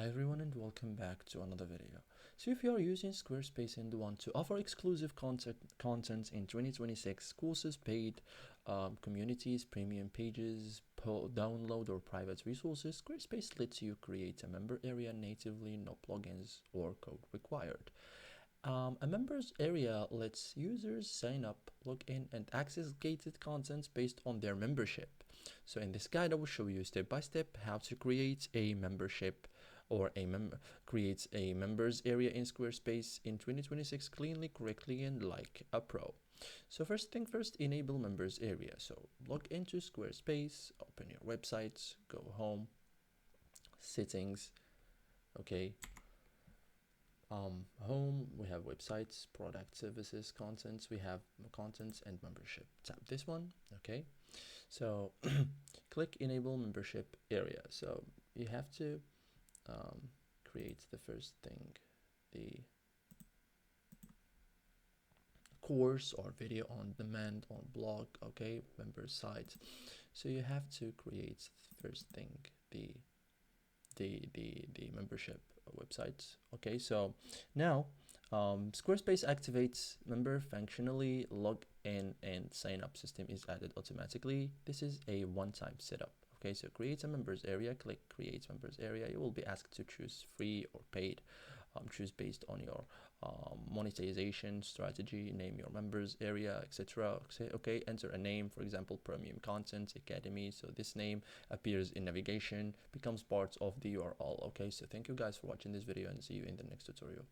Hi everyone and welcome back to another video. So if you are using Squarespace and want to offer exclusive content in 2026, courses, paid communities, premium pages, download or private resources, Squarespace lets you create a member area natively, no plugins or code required. A members area lets users sign up, log in, and access gated content based on their membership. So in this guide, I will show you step by step how to create a membership or create a members area in Squarespace in 2026 cleanly, correctly, and like a pro. So first thing first, enable members area. So log into Squarespace, open your website, go home, settings, okay. Home, we have websites, product, services, contents, we have contents and membership. Tap this one, okay. So click enable membership area. So you have to create the first thing, the course or video on demand on blog, okay, member site. So you have to create first thing, the membership website. Okay, so now Squarespace activates member functionally, log in and sign up system is added automatically. This is a one-time setup. Okay, so create a members area, click create members area. You will be asked to choose free or paid. Choose based on your monetization strategy, name your members area, etc. Okay, enter a name, for example, premium content academy. So this name appears in navigation, becomes part of the URL. Okay, so thank you guys for watching this video and see you in the next tutorial.